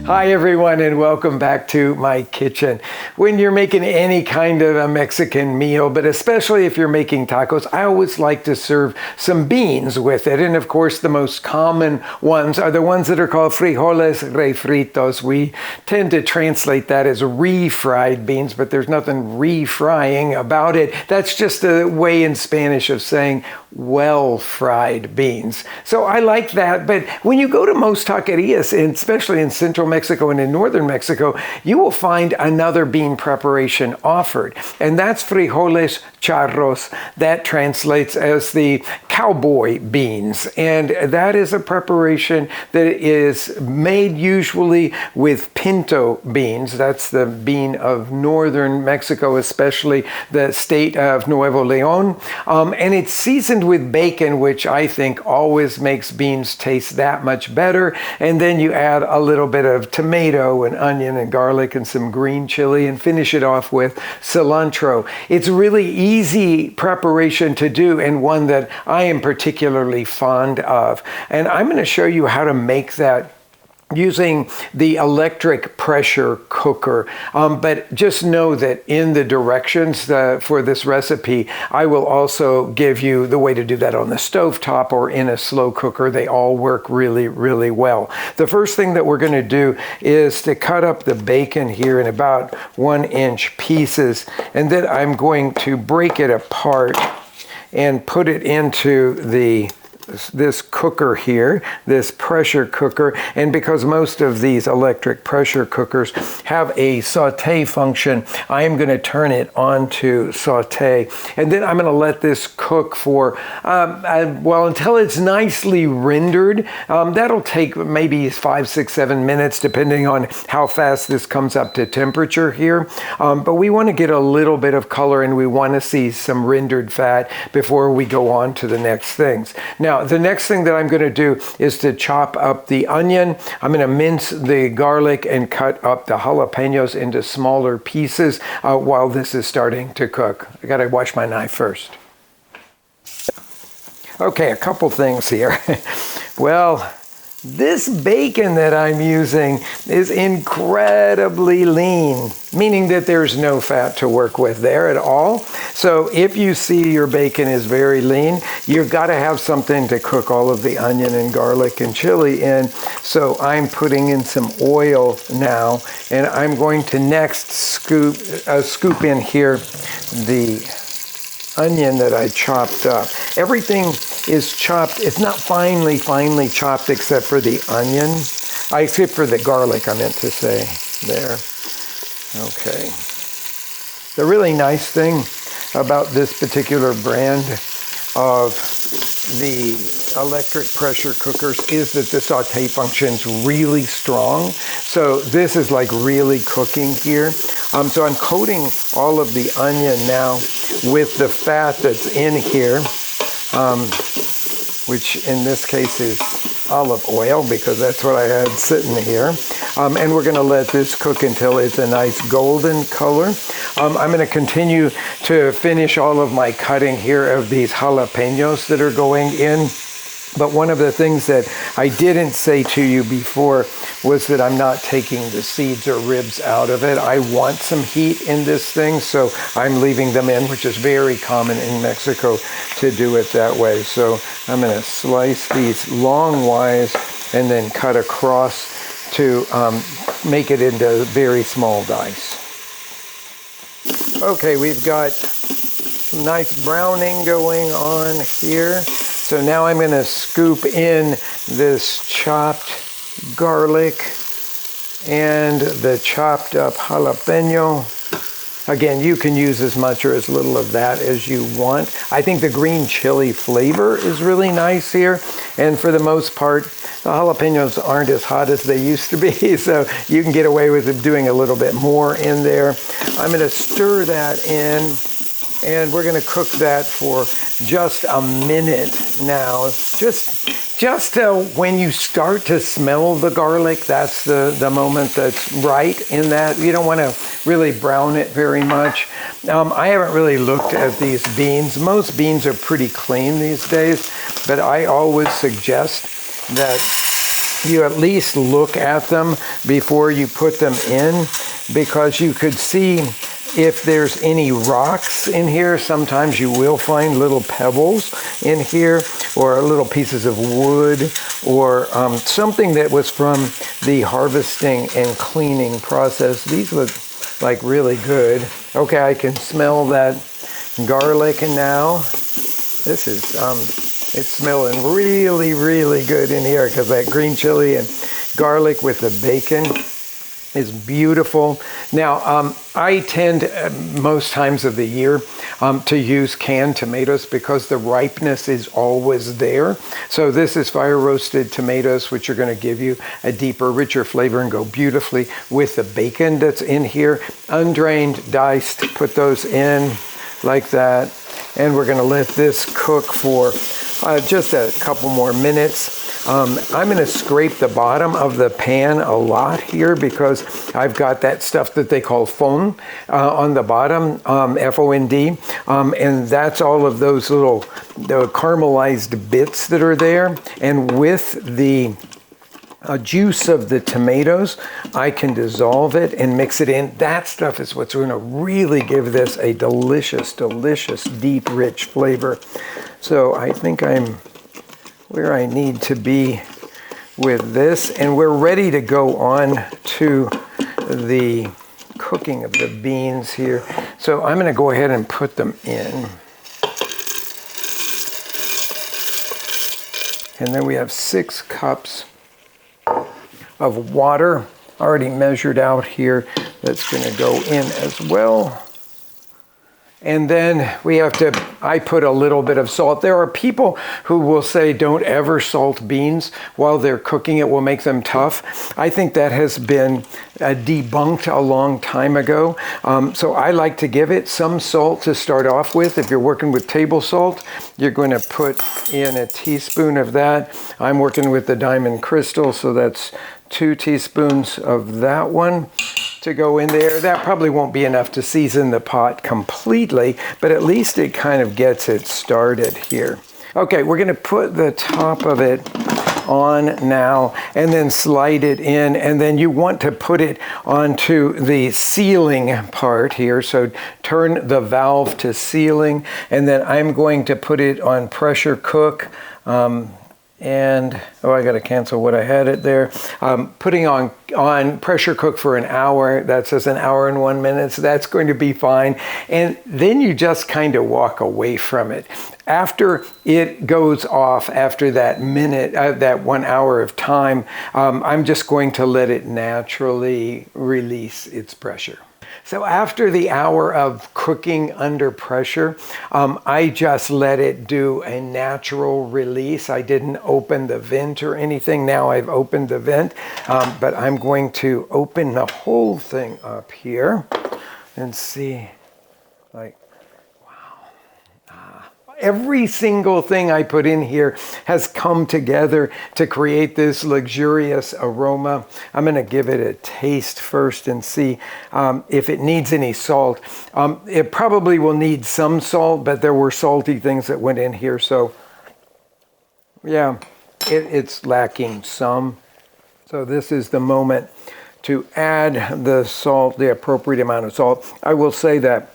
Hi everyone, and welcome back to my kitchen. When you're making any kind of a Mexican meal, but especially if you're making tacos, I always like to serve some beans with it. And of course, the most common ones are the ones that are called frijoles refritos. We tend to translate that as refried beans, but there's nothing refrying about it. That's just a way in Spanish of saying well-fried beans. So I like that, but when you go to most taquerias, and especially in central Mexico and in northern Mexico, you will find another bean preparation offered, and that's frijoles charros. That translates as the cowboy beans, and that is a preparation that is made usually with pinto beans. That's the bean of northern Mexico, especially the state of Nuevo León, and it's seasoned with bacon, which I think always makes beans taste that much better. And then you add a little bit of tomato and onion and garlic and some green chili and finish it off with cilantro. It's really easy preparation to do, and one that I am particularly fond of. And I'm going to show you how to make that using the electric pressure cooker. But just know that in the directions for this recipe, I will also give you the way to do that on the stovetop or in a slow cooker. They all work really, really well. The first thing that we're going to do is to cut up the bacon here in about 1-inch pieces, and then I'm going to break it apart and put it into this cooker here, this pressure cooker. And because most of these electric pressure cookers have a saute function, I am going to turn it on to saute. And then I'm going to let this cook for, until it's nicely rendered. That'll take maybe 5, 6, 7 minutes, depending on how fast this comes up to temperature here. But we want to get a little bit of color, and we want to see some rendered fat before we go on to the next things. Now, the next thing that I'm going to do is to chop up the onion. I'm going to mince the garlic and cut up the jalapeños into smaller pieces while this is starting to cook. I got to wash my knife first. Okay, a couple things here. Well, this bacon that I'm using is incredibly lean, meaning that there's no fat to work with there at all. So if you see your bacon is very lean, you've got to have something to cook all of the onion and garlic and chili in. So I'm putting in some oil now, and I'm going to next scoop in here the onion that I chopped up. Everything is chopped. It's not finely chopped except for the onion. Except for the garlic, I meant to say there. Okay. The really nice thing about this particular brand of the electric pressure cookers is that the saute function's really strong. So this is like really cooking here. So I'm coating all of the onion now with the fat that's in here, which in this case is olive oil, because that's what I had sitting here. And we're going to let this cook until it's a nice golden color. I'm going to continue to finish all of my cutting here of these jalapeños that are going in. But one of the things that I didn't say to you before was that I'm not taking the seeds or ribs out of it. I want some heat in this thing, so I'm leaving them in, which is very common in Mexico to do it that way. So I'm going to slice these longwise and then cut across to make it into very small dice. Okay, we've got some nice browning going on here. So now I'm going to scoop in this chopped garlic and the chopped up jalapeno. Again, you can use as much or as little of that as you want. I think the green chili flavor is really nice here. And for the most part, the jalapenos aren't as hot as they used to be, so you can get away with doing a little bit more in there. I'm going to stir that in, and we're going to cook that for just a minute now. Just when you start to smell the garlic, that's the moment that's right in that. You don't want to really brown it very much. I haven't really looked at these beans. Most beans are pretty clean these days, but I always suggest that you at least look at them before you put them in, because you could see if there's any rocks in here. Sometimes you will find little pebbles in here, or little pieces of wood, or something that was from the harvesting and cleaning process. These look like really good. Okay, I can smell that garlic now. This is, it's smelling really, really good in here, because that green chili and garlic with the bacon is beautiful. Now, I tend most times of the year to use canned tomatoes because the ripeness is always there. So this is fire roasted tomatoes, which are going to give you a deeper, richer flavor and go beautifully with the bacon that's in here. Undrained, diced, put those in like that. And we're going to let this cook for just a couple more minutes. I'm going to scrape the bottom of the pan a lot here, because I've got that stuff that they call foam on the bottom, F-O-N-D, and that's all of those little caramelized bits that are there. And with the juice of the tomatoes, I can dissolve it and mix it in. That stuff is what's going to really give this a delicious, delicious, deep, rich flavor. So I think I'm where I need to be with this, and we're ready to go on to the cooking of the beans here. So I'm going to go ahead and put them in. And then we have 6 cups of water already measured out here. That's going to go in as well. And then we have to, I put a little bit of salt. There are people who will say don't ever salt beans while they're cooking. It will make them tough. I think that has been debunked a long time ago. So I like to give it some salt to start off with. If you're working with table salt, you're going to put in a teaspoon of that. I'm working with the Diamond Crystal, so that's 2 teaspoons of that one to go in there. That probably won't be enough to season the pot completely, but at least it kind of gets it started here. Okay, we're going to put the top of it on now and then slide it in, and then you want to put it onto the sealing part here. So turn the valve to sealing, and then I'm going to put it on pressure cook. And, oh, I got to cancel what I had it there. Putting on pressure cook for an hour. That says an hour and 1 minute. So that's going to be fine. And then you just kind of walk away from it. After it goes off, after that minute, that 1 hour of time, I'm just going to let it naturally release its pressure. So after the hour of cooking under pressure, I just let it do a natural release. I didn't open the vent or anything. Now I've opened the vent, but I'm going to open the whole thing up here and see, like, every single thing I put in here has come together to create this luxurious aroma. I'm going to give it a taste first and see if it needs any salt. It probably will need some salt, but there were salty things that went in here. So yeah, it's lacking some. So this is the moment to add the salt, the appropriate amount of salt. I will say that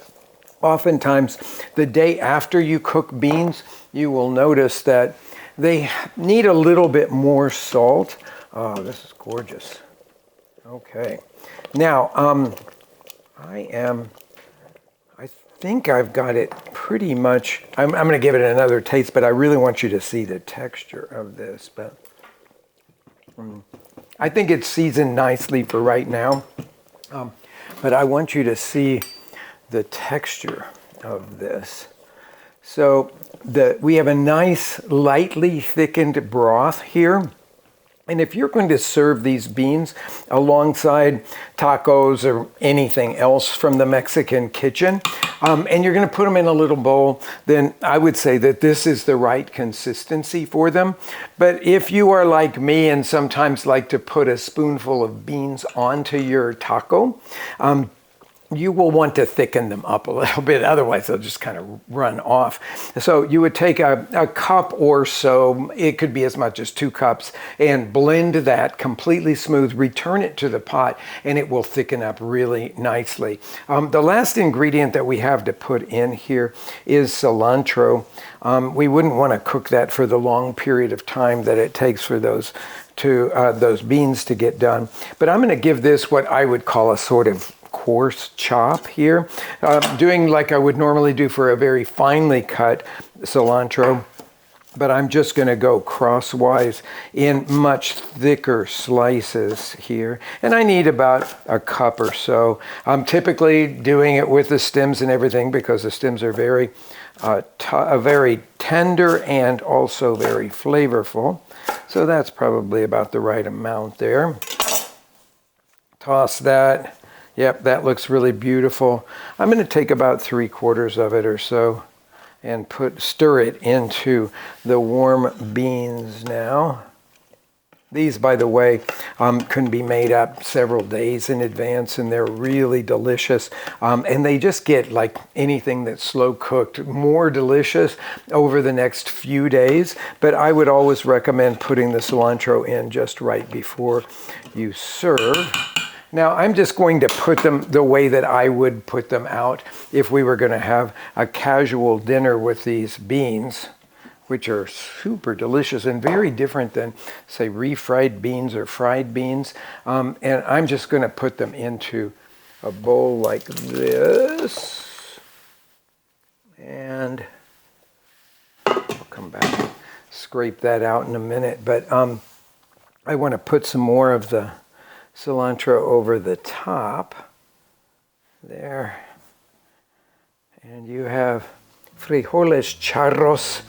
oftentimes, the day after you cook beans, you will notice that they need a little bit more salt. Oh, this is gorgeous. Okay. Now, I think I've got it pretty much. I'm going to give it another taste, but I really want you to see the texture of this. But I think it's seasoned nicely for right now. But I want you to see the texture of this. So we have a nice lightly thickened broth here. And if you're going to serve these beans alongside tacos or anything else from the Mexican kitchen, and you're going to put them in a little bowl, then I would say that this is the right consistency for them. But if you are like me and sometimes like to put a spoonful of beans onto your taco, you will want to thicken them up a little bit, otherwise they'll just kind of run off. So you would take a cup or so, it could be as much as 2 cups, and blend that completely smooth, return it to the pot, and it will thicken up really nicely. The last ingredient that we have to put in here is cilantro. We wouldn't want to cook that for the long period of time that it takes for those beans to get done. But I'm going to give this what I would call a sort of coarse chop here, doing like I would normally do for a very finely cut cilantro, but I'm just going to go crosswise in much thicker slices here, and I need about a cup or so. I'm typically doing it with the stems and everything because the stems are very very tender and also very flavorful, so that's probably about the right amount there. Toss that. Yep, that looks really beautiful. I'm going to take about 3/4 of it or so and stir it into the warm beans now. These, by the way, can be made up several days in advance, and they're really delicious. And they just get, like anything that's slow cooked, more delicious over the next few days. But I would always recommend putting the cilantro in just right before you serve. Now, I'm just going to put them the way that I would put them out if we were going to have a casual dinner with these beans, which are super delicious and very different than, say, refried beans or fried beans. And I'm just going to put them into a bowl like this. And I'll come back and scrape that out in a minute. But I want to put some more of the cilantro over the top there, and you have frijoles charros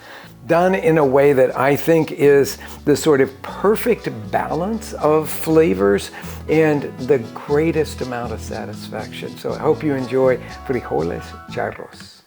done in a way that I think is the sort of perfect balance of flavors and the greatest amount of satisfaction. So I hope you enjoy frijoles charros.